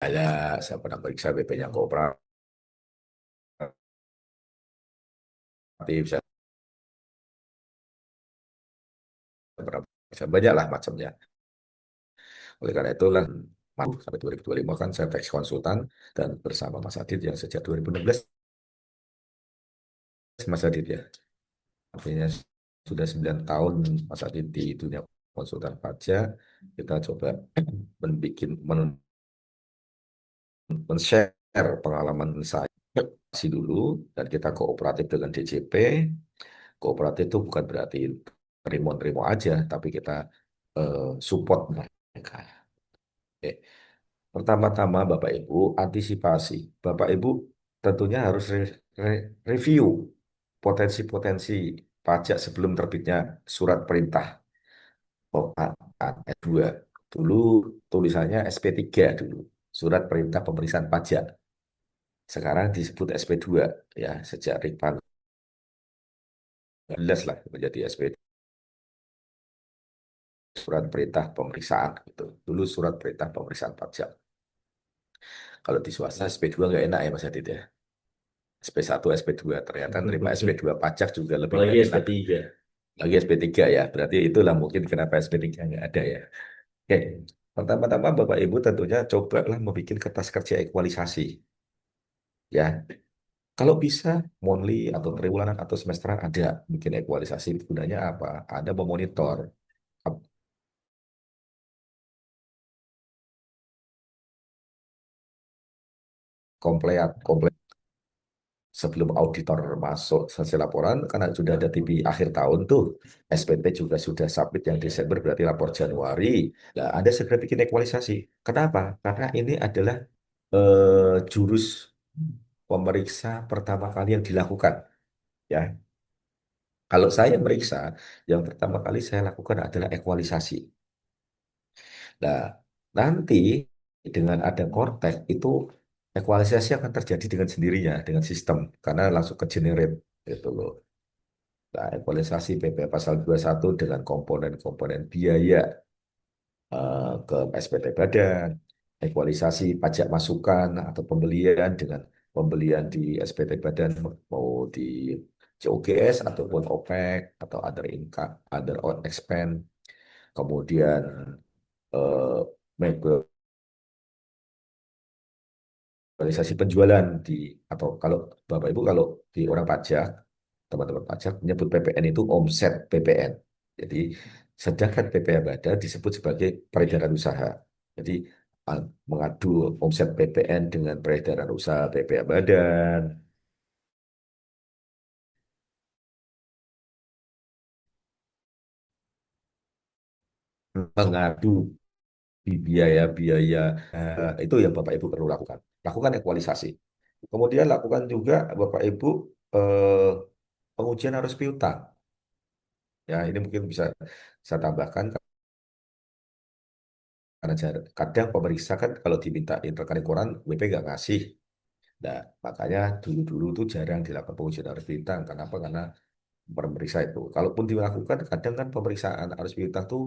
Ada, saya pernah periksa BP-nya kooperatif, saya pernah periksa banyak lah macamnya. Oleh karena itulah, sampai 2025 kan saya tax konsultan dan bersama Mas Adit yang sejak 2016, Mas Adit ya. Artinya sudah 9 tahun Mas Adit di dunia konsultan pajak. Kita coba membuat, men-share pengalaman saya dulu, dan kita kooperatif dengan DJP. Kooperatif itu bukan berarti terima-terima aja, tapi kita support mereka. Oke. Pertama-tama Bapak Ibu antisipasi. Bapak Ibu tentunya harus review potensi-potensi pajak sebelum terbitnya surat perintah S2. Dulu tulisannya SP3 dulu, surat perintah pemeriksaan pajak. Sekarang disebut SP2 ya, sejak Rikpan 19 lah menjadi SP2, surat perintah pemeriksaan gitu. Dulu surat perintah pemeriksaan pajak. Kalau di swasta SP2 nggak enak ya Mas Adit ya. SP1, SP2 ternyata nerima SP2 pajak juga lebih Apalagi nggak enak. SP3. Lagi SP3 ya, berarti itulah mungkin kenapa SP3 nggak ada ya. Oke, pertama-tama Bapak Ibu tentunya cobalah membuat kertas kerja ekualisasi. Ya, kalau bisa monthly atau triwulan atau semesteran ada bikin ekualisasi, gunanya apa? Ada memonitor komplain komplain sebelum auditor masuk selesai laporan, karena sudah ada TV akhir tahun tuh, SPT juga sudah submit yang Desember, berarti lapor Januari. Nah, Anda segera bikin ekualisasi. Kenapa? Karena ini adalah jurus pemeriksa pertama kali yang dilakukan. Ya, kalau saya meriksa, yang pertama kali saya lakukan adalah ekualisasi. Nah, nanti dengan ada Cortex itu ekualisasi akan terjadi dengan sendirinya dengan sistem karena langsung ke generate gitu loh. Nah, ekualisasi PP pasal 21 dengan komponen-komponen biaya ke SPT Badan, ekualisasi pajak masukan atau pembelian dengan pembelian di SPT Badan mau di COGS ataupun OPEC atau other income, other expense, kemudian eh, realisasi penjualan di, atau kalau Bapak Ibu kalau di orang pajak, teman-teman pajak menyebut PPN itu omset PPN. Jadi sedangkan PPN Badan disebut sebagai peredaran usaha. Jadi ah, mengadu omset PPN dengan peredaran usaha PPN Badan, mengadu di biaya-biaya, itu yang Bapak Ibu perlu lakukan. Lakukan ekualisasi. Kemudian lakukan juga Bapak Ibu eh, pengujian arus piutang. Ya, ini mungkin bisa saya tambahkan karena kadang pemeriksa kan kalau dimintain rekening koran, WP nggak ngasih. Nah, makanya dulu-dulu tuh jarang dilakukan pengujian arus piutang. Kenapa? Karena pemeriksa itu. Kalaupun dilakukan, kadang kan pemeriksaan arus piutang tuh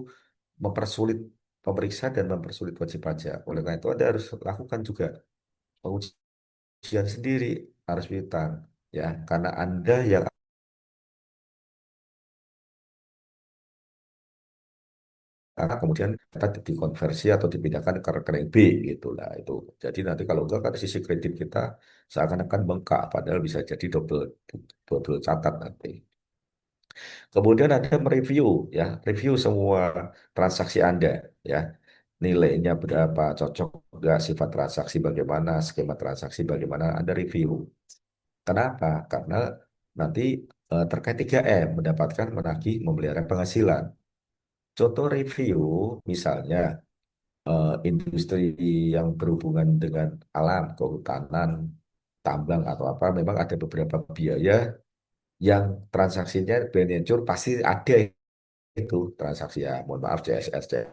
mempersulit pemeriksa dan mempersulit wajib pajak. Oleh karena itu, Anda harus lakukan juga pengujian sendiri arus piutang. Ya, karena Anda yang kemudian data dikonversi atau dipindahkan ke rekening B gitu lah itu. Jadi nanti kalau enggak kan sisi kredit kita seakan-akan bengkak padahal bisa jadi double double catat nanti. Kemudian ada mereview ya, review semua transaksi Anda ya. Nilainya berapa, cocok enggak, sifat transaksi bagaimana, skema transaksi bagaimana, Anda review. Kenapa? Karena nanti terkait 3M mendapatkan, menagih, memelihara penghasilan. Contoh review misalnya industri yang berhubungan dengan alam, kehutanan, tambang atau apa, memang ada beberapa biaya yang transaksinya manajer pasti ada itu transaksi ya, mohon maaf CSR,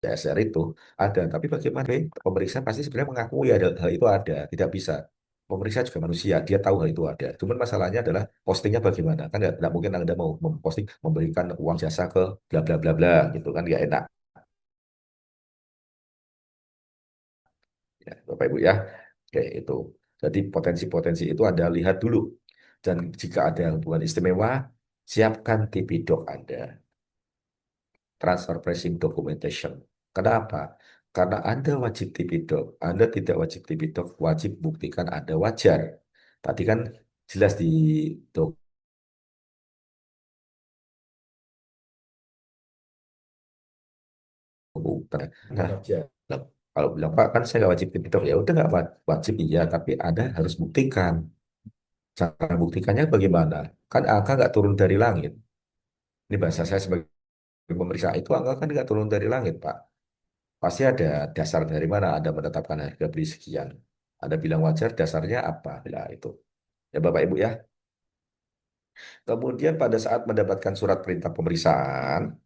CSR itu ada, tapi bagaimana pemeriksaan pasti sebenarnya mengakui ada hal itu ada, tidak bisa. Pemeriksa juga manusia, dia tahu hal itu ada. Cuman masalahnya adalah postingnya bagaimana. Kan nggak mungkin Anda mau memposting memberikan uang jasa ke bla bla bla bla gitu kan nggak enak. Ya, Bapak Ibu ya. Oke, itu. Jadi potensi-potensi itu Anda lihat dulu. Dan jika ada hubungan istimewa, siapkan TP doc Anda, transfer pricing documentation. Kenapa? Karena Anda wajib TP doc. Anda tidak wajib TP doc, wajib buktikan Anda wajar. Tadi kan jelas di dokumen. Nah, nah, kalau bilang Pak kan saya nggak wajib TP doc, ya udah nggak wajib iya, tapi Anda harus buktikan. Cara buktikannya bagaimana? Kan angka nggak turun dari langit. Ini bahasa saya sebagai pemeriksa itu angka kan nggak turun dari langit, Pak. Pasti ada dasar dari mana Anda menetapkan harga beli sekian. Anda bilang wajar, dasarnya apa? Nah, itu. Ya Bapak Ibu ya. Kemudian pada saat mendapatkan surat perintah pemeriksaan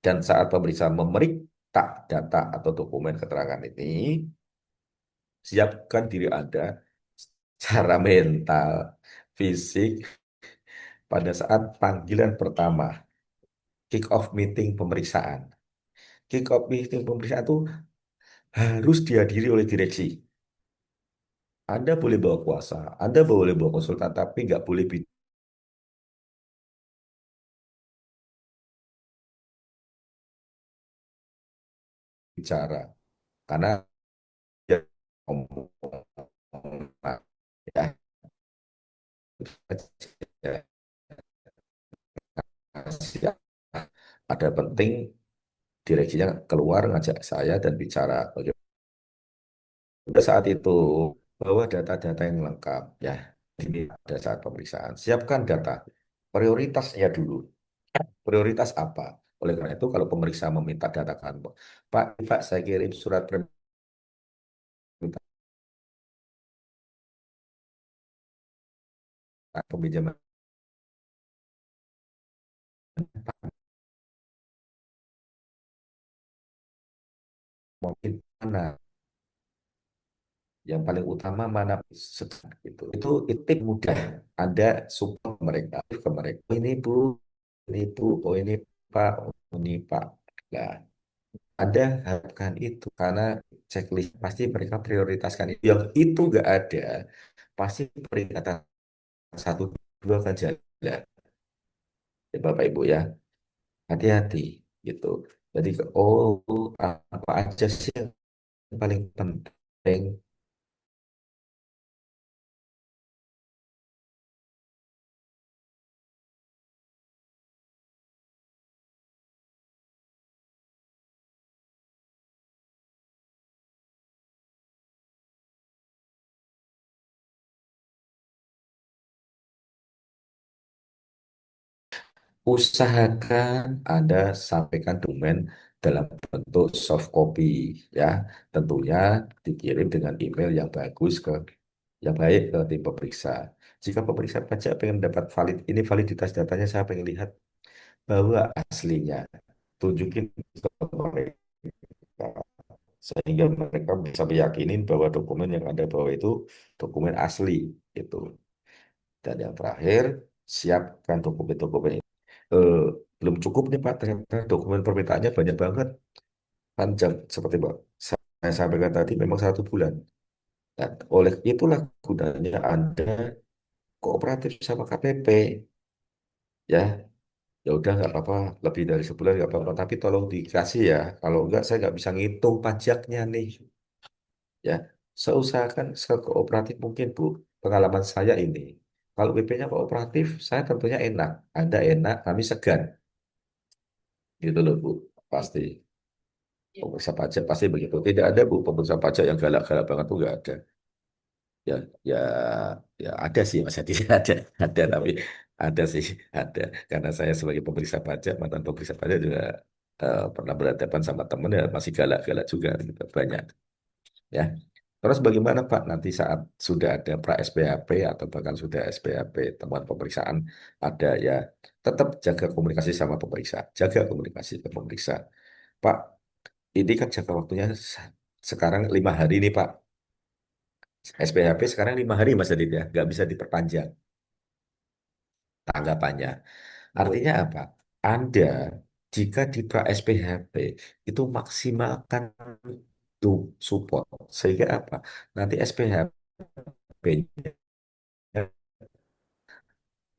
dan saat pemeriksaan memeriksa data atau dokumen keterangan ini, siapkan diri Anda secara mental, fisik pada saat panggilan pertama, kick off meeting pemeriksaan. Kick off meeting pemeriksaan itu harus dihadiri oleh direksi. Anda boleh bawa kuasa, Anda boleh bawa konsultan, tapi nggak boleh bicara. Karena ya, ngomong, ya, ya, ya, ada penting direksinya keluar ngajak saya dan bicara. Pada saat itu bawa data-data yang lengkap ya. Ini pada saat pemeriksaan. Siapkan data. Prioritasnya dulu. Prioritas apa? Oleh karena itu, kalau pemeriksa meminta data kan, Pak, saya kirim surat permintaan peminjaman mungkin mana, yang paling utama mana itu. Itu tip mudah. Ada support mereka, ke mereka. Ini Bu, oh ini Pak, oh ini Pak. Nah, ada harapkan itu karena checklist pasti mereka prioritaskan itu. Yang itu nggak ada, pasti peringatan satu dua akan jalan. Ya, Bapak Ibu ya, hati-hati gitu. Jadi oh apa aja sih yang paling penting, usahakan Anda sampaikan dokumen dalam bentuk soft copy ya. Tentunya dikirim dengan email yang bagus yang baik ke tim pemeriksa. Jika pemeriksa pajak pengen dapat ini validitas datanya, saya pengen lihat bahwa aslinya, tunjukin ke mereka sehingga mereka bisa meyakini bahwa dokumen yang Anda bawa itu dokumen asli itu. Dan yang terakhir, siapkan dokumen-dokumen ini. Eh, belum cukup nih Pak, ternyata dokumen permintaannya banyak banget. Panjang seperti Pak saya sampaikan tadi memang 1 bulan. Dan oleh itulah gunanya Anda kooperatif sama KPP ya. Ya udah nggak apa-apa, lebih dari sebulan nggak apa-apa, tapi tolong dikasih ya. Kalau enggak saya nggak bisa ngitung pajaknya nih. Ya, saya usahakan sekooperatif mungkin Bu. Pengalaman saya ini, kalau PP-nya kooperatif, saya tentunya enak. Anda enak, kami segan. Gitu loh Bu, pasti. Pemeriksa pajak pasti begitu. Tidak ada Bu, pemeriksa pajak yang galak-galak banget tuh nggak ada. Ya, ya, ya ada sih, Mas Hadi. Ada, tapi ada sih, ada. Karena saya sebagai pemeriksa pajak, mantan pemeriksa pajak juga pernah berhadapan sama temen ya masih galak-galak juga, gitu. Banyak. Ya. Terus bagaimana Pak nanti saat sudah ada pra SPHP atau bahkan sudah SPHP temuan pemeriksaan ada ya, tetap jaga komunikasi sama pemeriksa, jaga komunikasi ke pemeriksa. Pak, ini kan jangka waktunya sekarang 5 hari nih Pak. SPHP sekarang 5 hari Mas Adit ya, nggak bisa diperpanjang tanggapannya. Artinya apa? Anda jika di pra SPHP itu maksimalkan tuh support sehingga apa? Nanti SPHP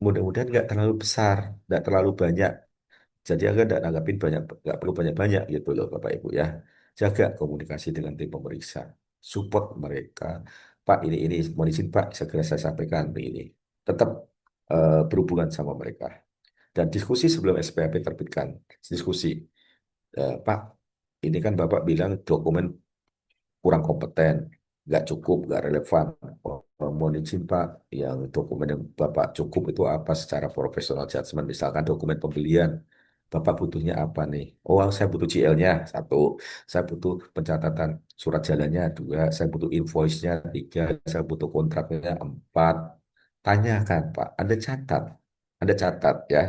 mudah-mudahan nggak terlalu besar, nggak terlalu banyak. Jadi agak nggak nanggapin banyak, nggak perlu banyak-banyak gitu loh Bapak Ibu ya. Jaga komunikasi dengan tim pemeriksa, support mereka. Pak ini mohon izin Pak, segera saya sampaikan ini. Tetap berhubungan sama mereka. Dan diskusi sebelum SPAP terbitkan, diskusi. Pak, ini kan Bapak bilang dokumen kurang kompeten, nggak cukup, nggak relevan. Mohon izin Pak, yang dokumen yang Bapak cukup itu apa secara profesional judgment, misalkan dokumen pembelian, Bapak butuhnya apa nih? Oh, saya butuh GL-nya, satu. Saya butuh pencatatan surat jalannya, dua. Saya butuh invoice-nya, tiga. Saya butuh kontraknya, empat. Tanyakan Pak, Anda catat. Anda catat ya.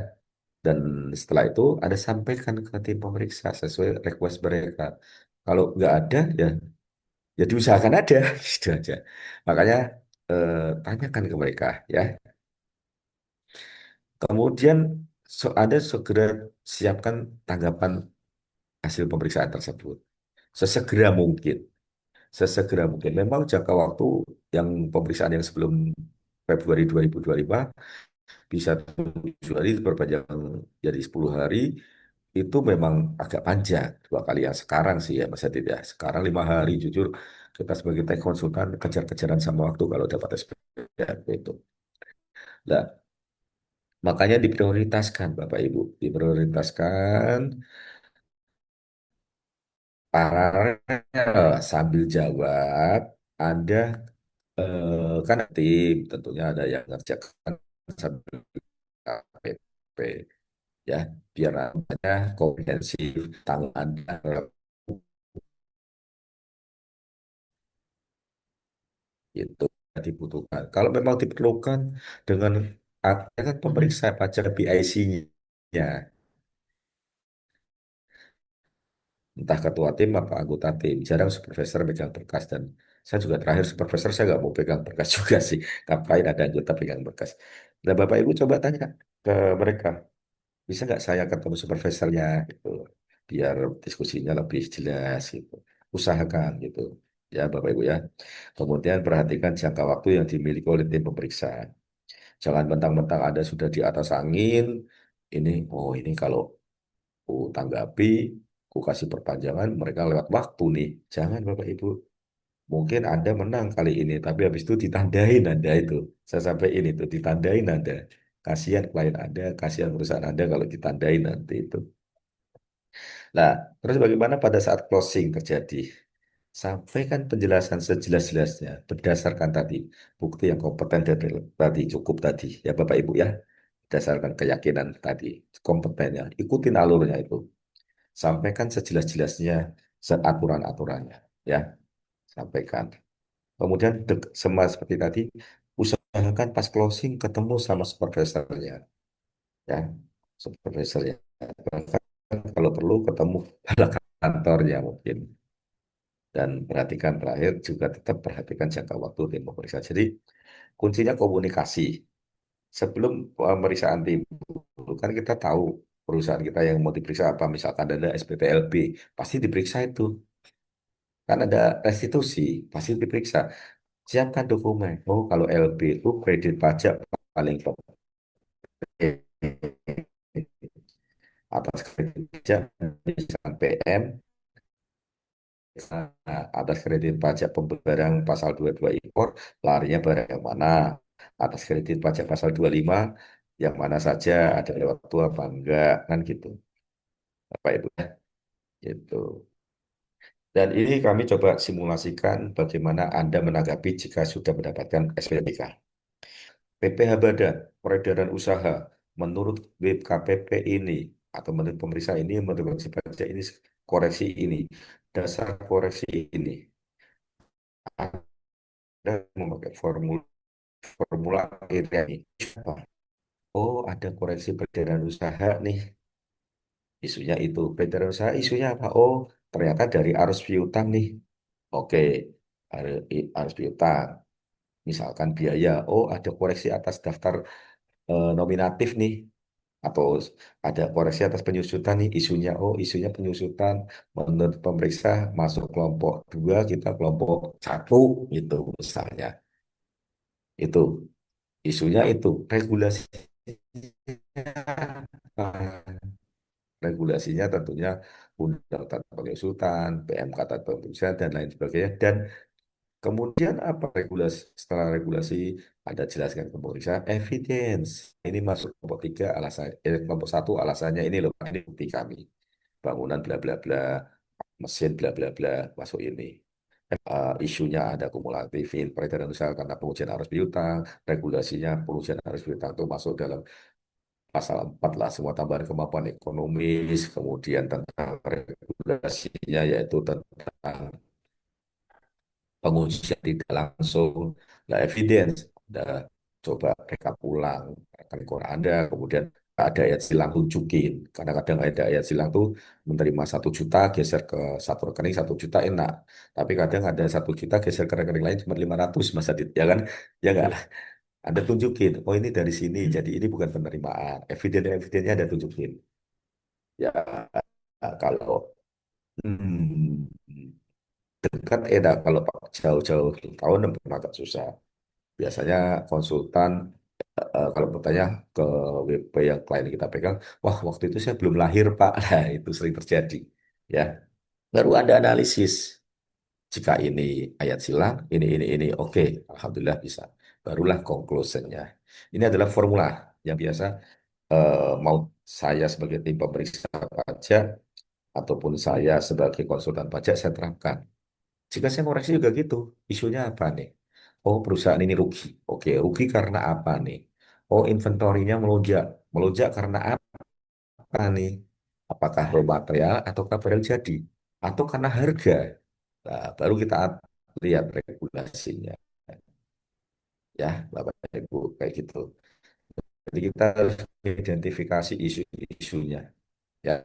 Dan setelah itu ada sampaikan ke tim pemeriksa sesuai request mereka. Kalau nggak ada, ya diusahakan ada, gitu aja. Makanya tanyakan ke mereka ya. Kemudian ada segera siapkan tanggapan hasil pemeriksaan tersebut. Sesegera mungkin. Sesegera mungkin. Memang jangka waktu yang pemeriksaan yang sebelum Februari 2025 bisa 7 hari diperpanjang jadi 10 hari itu memang agak panjang 2 kali yang sekarang sih ya Mas Adit ya. Sekarang 5 hari jujur kita sebagai tech konsultan kejar-kejaran sama waktu kalau dapat SPP itu. Nah, makanya diprioritaskan Bapak Ibu, diprioritaskan paralel sambil jawab Anda kan tim tentunya ada yang ngerjakan sambil KPP ya biar ada komprehensif tangan itu dibutuhkan. Kalau memang diperlukan dengan ada kan pemeriksa pajak PIC-nya, entah ketua tim apa anggota tim. Jarang supervisor pegang berkas dan saya juga terakhir supervisor saya nggak mau pegang berkas juga sih. Ngapain ada anggota pegang berkas. Nah Bapak Ibu coba tanya ke mereka, bisa nggak saya ketemu supervisornya gitu, biar diskusinya lebih jelas gitu. Usahakan gitu. Ya Bapak Ibu ya. Kemudian perhatikan jangka waktu yang dimiliki oleh tim pemeriksa. Jangan mentang-mentang Anda sudah di atas angin, ini kalau ku tanggapi, ku kasih perpanjangan, mereka lewat waktu nih. Jangan Bapak Ibu. Mungkin Anda menang kali ini, tapi habis itu ditandain Anda itu. Saya sampai ini tuh, ditandain Anda. Kasihan klien Anda, kasihan perusahaan Anda kalau ditandain nanti itu. Nah, terus bagaimana pada saat closing terjadi? Sampaikan penjelasan sejelas-jelasnya berdasarkan tadi bukti yang kompeten dan tadi cukup tadi ya Bapak Ibu ya berdasarkan keyakinan tadi kompetennya ikutin alurnya itu sampaikan sejelas-jelasnya seaturan-aturannya ya sampaikan kemudian sama seperti tadi usahakan pas closing ketemu sama supervisornya ya supervisornya bahkan kalau perlu ketemu kepala kantornya mungkin dan perhatikan terakhir juga tetap perhatikan jangka waktu tim pemeriksaan. Jadi kuncinya komunikasi. Sebelum pemeriksaan tim, kan kita tahu perusahaan kita yang mau diperiksa apa, misalkan ada SPTLB, pasti diperiksa itu. Kan ada restitusi, pasti diperiksa. Siapkan dokumen. Oh, kalau LB itu kredit pajak paling penting. Atas kredit pajak, misalkan PM, atas kredit pajak pembarang pasal 22 impor, larinya barang yang mana? Atas kredit pajak pasal 25, yang mana saja ada lewat waktu apa enggak, kan gitu. Apa itu ya? Gitu. Dan ini kami coba simulasikan bagaimana Anda menanggapi jika sudah mendapatkan SPPK. PPh Badan, peredaran usaha, menurut web KPP ini, atau menurut pemeriksa ini, menurut wajib pajak ini, koreksi ini, dasar koreksi ini. Anda memakai formula akhirnya ini. Oh, ada koreksi peredaran usaha nih. Isunya itu. Peredaran usaha isunya apa? Oh, ternyata dari arus piutang nih. Oke, arus piutang. Misalkan biaya, oh ada koreksi atas daftar nominatif nih, atau ada koreksi atas penyusutan nih isunya, oh isunya penyusutan, menurut pemeriksa masuk kelompok dua, kita kelompok satu gitu misalnya. Itu isunya itu regulasi. Regulasinya tentunya Undang-Undang Pengusutan, PMK atau Pengusutan dan lain sebagainya. Dan kemudian apa regulasi, setelah regulasi ada jelaskan ke pemeriksaan evidence. Ini masuk kelompok tiga alasan, kelompok satu alasannya ini loh, ini bukti kami. Bangunan bla bla bla, mesin bla bla bla masuk ini. Isunya ada kumulatifin, peredaran usaha karena pengujian arus piutang, regulasinya pengujian arus piutang itu masuk dalam pasal 4 lah, semua tambahan kemampuan ekonomis, kemudian tentang regulasinya yaitu tentang pengujian tidak langsung, nah evidence, ada coba rekap ulang rekening Quran Anda, kemudian ada ayat silang tunjukin, kadang-kadang ada ayat silang tuh menerima 1 juta geser ke satu rekening 1 juta enak, tapi kadang ada 1 juta geser ke rekening lain cuma 500 Mas Adit, ya kan? Ya nggak? Anda tunjukin, oh ini dari sini, jadi ini bukan penerimaan. Evidennya Anda tunjukin. Ya, kalau hmm, dekat enak, kalau jauh-jauh tahun memang agak susah. Biasanya konsultan kalau bertanya ke WP yang klien kita pegang, wah waktu itu saya belum lahir Pak. Nah, itu sering terjadi. Ya, baru ada analisis. Jika ini ayat silang, ini, oke, alhamdulillah bisa. Barulah conclusionnya. Ini adalah formula yang biasa mau saya sebagai tim pemeriksa pajak ataupun saya sebagai konsultan pajak saya terapkan. Jika saya ngoreksi juga gitu, isunya apa nih? Oh, perusahaan ini rugi. Oke, rugi karena apa nih? Oh, inventorinya melonjak. Melonjak karena apa nih? Apakah raw material atau barang jadi? Atau karena harga? Nah, baru kita lihat regulasinya. Ya, Bapak Ibu, kayak gitu. Jadi kita harus identifikasi isu-isunya. Ya.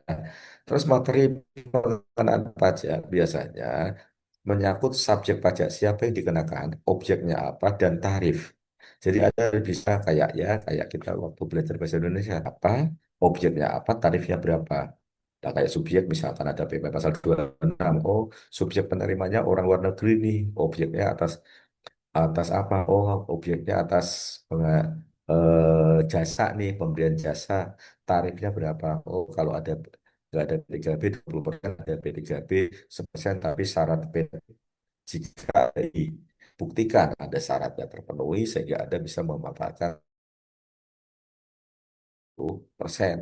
Terus materi pengenaan pajak biasanya menyangkut subjek pajak siapa yang dikenakan, objeknya apa, dan tarif. Jadi ada bisa kayak ya, kayak kita waktu belajar bahasa Indonesia apa, objeknya apa, tarifnya berapa. Nah, kayak subjek misalkan ada PP pasal 26, oh subjek penerimanya orang luar negeri nih, objeknya atas atas apa? Oh, objeknya atas jasa nih, pemberian jasa, tarifnya berapa? Oh, kalau ada nggak ada P3B 20%, ada P3B 1%, tapi syarat P jika dibuktikan ada syaratnya terpenuhi sehingga Anda bisa memanfaatkan 10%.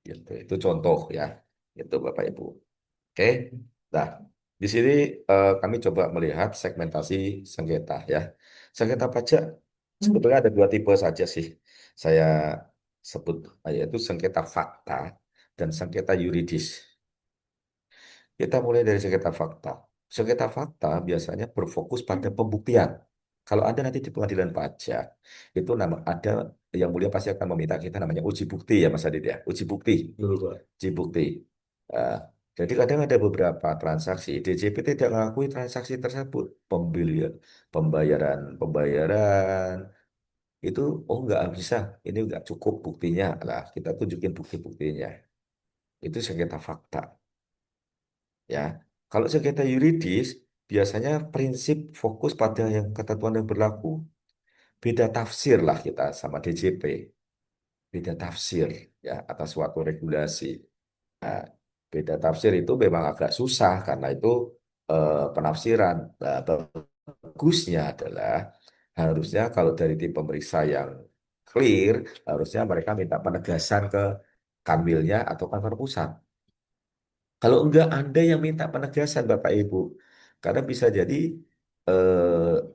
Gitu. Itu contoh ya. Itu Bapak Ibu. Oke. Nah, di sini kami coba melihat segmentasi sengketa ya. Sengketa pajak sebetulnya ada dua tipe saja sih. Saya sebut yaitu sengketa fakta dan sengketa yuridis. Kita mulai dari sengketa fakta. Sengketa fakta biasanya berfokus pada pembuktian. Kalau Anda nanti di pengadilan pajak, itu nama ada yang mulia pasti akan meminta kita namanya uji bukti ya Mas Adit ya, uji bukti. Betul, Pak. Uji bukti. Nah, jadi kadang ada beberapa transaksi, DJP tidak mengakui transaksi tersebut, pembelian, pembayaran itu, oh nggak bisa, ini nggak cukup buktinya, lah kita tunjukin bukti-buktinya. Itu sengketa fakta. Ya, kalau sengketa yuridis biasanya prinsip fokus pada yang ketentuan yang berlaku. Beda tafsir lah kita sama DJP. Beda tafsir ya atas suatu regulasi. Nah, beda tafsir itu memang agak susah karena itu penafsiran. Nah, bagusnya adalah harusnya kalau dari tim pemeriksa yang clear, harusnya mereka minta penegasan ke kanwilnya atau kantor pusat. Kalau enggak, Anda yang minta penegasan, Bapak Ibu. Karena bisa jadi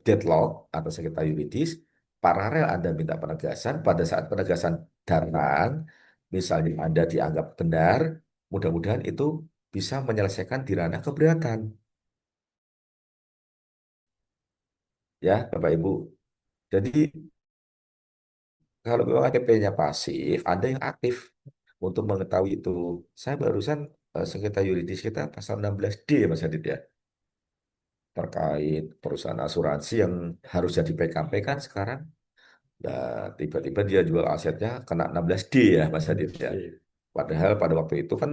deadlock atau sengketa yuridis, paralel Anda minta penegasan, pada saat penegasan datang, misalnya Anda dianggap benar, mudah-mudahan itu bisa menyelesaikan di ranah keberatan. Ya, Bapak Ibu. Jadi, kalau memang ADP-nya pasif, Anda yang aktif untuk mengetahui itu. Saya barusan sengketa yuridis kita pasal 16D ya Mas Adit ya. terkait perusahaan asuransi yang harus jadi PKP kan sekarang. Dan tiba-tiba dia jual asetnya kena 16D ya Mas Adit ya. Padahal pada waktu itu kan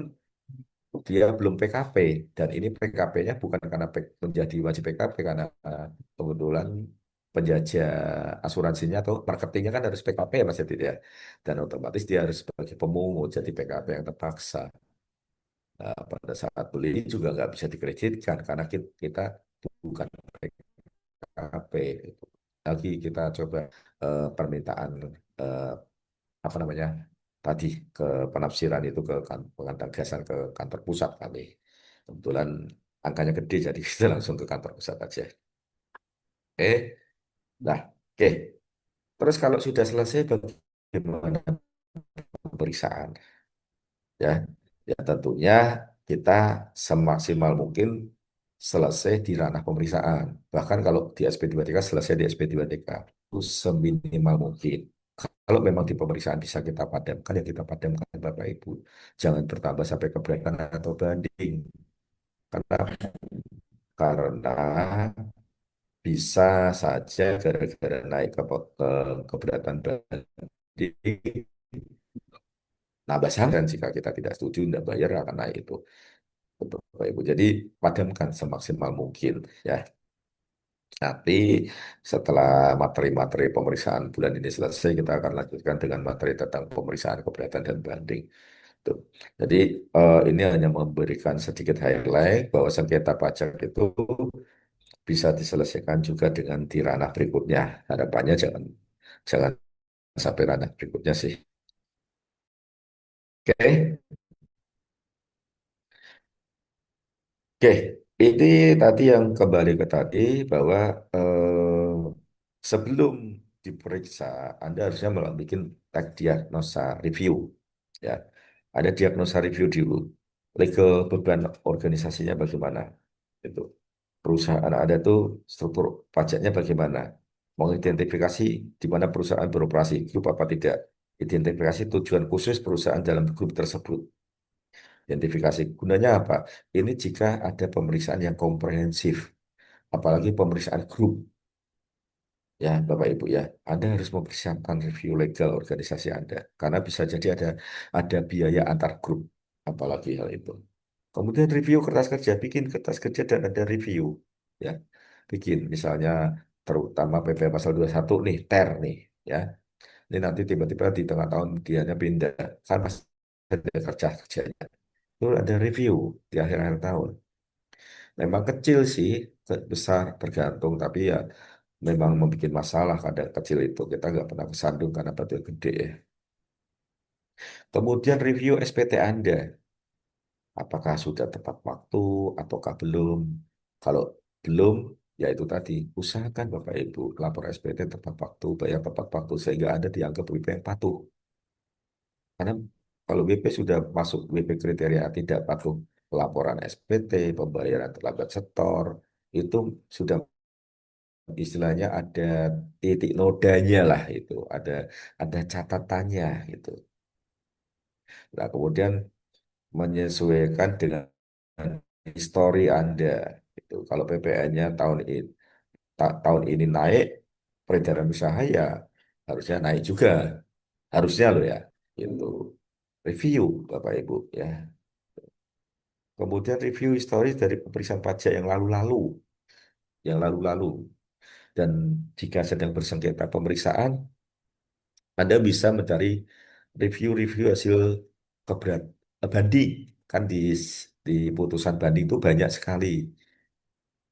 dia belum PKP dan ini PKP-nya bukan karena menjadi wajib PKP karena kebetulan penjajah asuransinya atau marketingnya kan harus PKP ya Mas Adit ya. Dan otomatis dia harus sebagai pemungut jadi PKP yang terpaksa. Nah, pada saat beli juga nggak bisa dikreditkan karena kita bukan PKP. Lagi kita coba permintaan eh, apa namanya tadi ke penafsiran itu ke pengantagasan ke kantor pusat kami. Kebetulan angkanya gede jadi kita langsung ke kantor pusat aja. Nah, oke. Terus kalau sudah selesai bagaimana pemeriksaan? Ya, ya tentunya kita semaksimal mungkin selesai di ranah pemeriksaan. Bahkan kalau di SP2TK selesai di SP2TK itu seminimal mungkin. Kalau memang di pemeriksaan bisa kita padamkan, ya kita padamkan Bapak Ibu. Jangan bertambah sampai keberatan atau banding. Karena karena bisa saja gara-gara naik keberatan banding, nambah dan jika kita tidak setuju, tidak bayar akan naik itu. Betul, Bapak Ibu. Jadi padamkan semaksimal mungkin ya. Nanti setelah materi-materi pemeriksaan bulan ini selesai, kita akan lanjutkan dengan materi tentang pemeriksaan keberatan dan banding. Tuh. Jadi ini hanya memberikan sedikit highlight bahwa sengketa pajak itu bisa diselesaikan juga dengan di ranah berikutnya. Harapannya jangan jangan sampai ranah berikutnya sih. Oke, oke. Ini tadi yang kembali ke tadi bahwa sebelum diperiksa, Anda harusnya bikin tag diagnosa review. Ya, ada diagnosa review dulu. Legal beban organisasinya bagaimana? Itu perusahaan ada tuh struktur pajaknya bagaimana? Mengidentifikasi di mana perusahaan beroperasi, grup apa tidak. Identifikasi tujuan khusus perusahaan dalam grup tersebut. Identifikasi gunanya apa? Ini jika ada pemeriksaan yang komprehensif, apalagi pemeriksaan grup. Ya, Bapak Ibu ya, Anda harus mempersiapkan review legal organisasi Anda karena bisa jadi ada biaya antar grup, apalagi hal itu. Kemudian review kertas kerja, bikin kertas kerja dan ada review, ya, bikin misalnya terutama PP pasal 21 nih, ter nih, ya. Ini nanti tiba-tiba di tengah tahun dianya pindah, kan pas ada kerja kerjanya, itu ada review di akhir-akhir tahun. Memang kecil sih, besar tergantung, tapi ya memang membuat masalah kadang kecil itu. Kita nggak pernah kesandung karena batu gede ya. Kemudian review SPT Anda, apakah sudah tepat waktu ataukah belum? Kalau belum, ya itu tadi, usahakan Bapak Ibu lapor SPT tepat waktu, bayar tepat waktu sehingga Anda dianggap WP yang patuh. Karena kalau WP sudah masuk WP kriteria tidak patuh laporan SPT, pembayaran terlambat setor, itu sudah istilahnya ada titik nodanya lah itu, ada catatannya gitu. Nah, kemudian menyesuaikan dengan histori Anda itu. Kalau PPN-nya tahun ini naik, peredaran usaha ya harusnya naik juga. Harusnya loh ya. Itu review Bapak Ibu ya. Kemudian review historis dari pemeriksaan pajak yang lalu-lalu. Dan jika sedang bersengketa pemeriksaan, Anda bisa mencari review-review hasil keberat banding. Kan di putusan banding itu banyak sekali.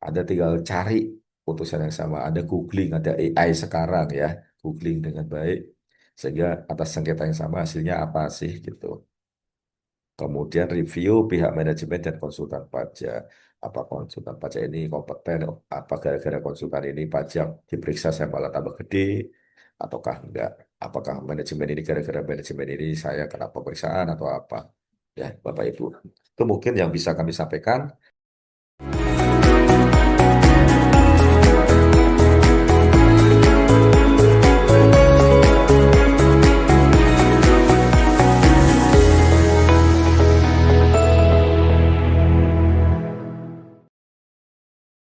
Ada tinggal cari putusan yang sama. Ada googling, ada AI sekarang ya. Googling dengan baik. Sehingga atas sengketa yang sama hasilnya apa sih gitu. Kemudian review pihak manajemen dan konsultan pajak. Apa konsultan pajak ini kompeten? Apa gara-gara konsultan ini pajak diperiksa saya malah tambah gede? Ataukah enggak? Apakah manajemen ini gara-gara manajemen ini saya kena pemeriksaan atau apa? Ya, Bapak Ibu. Itu mungkin yang bisa kami sampaikan.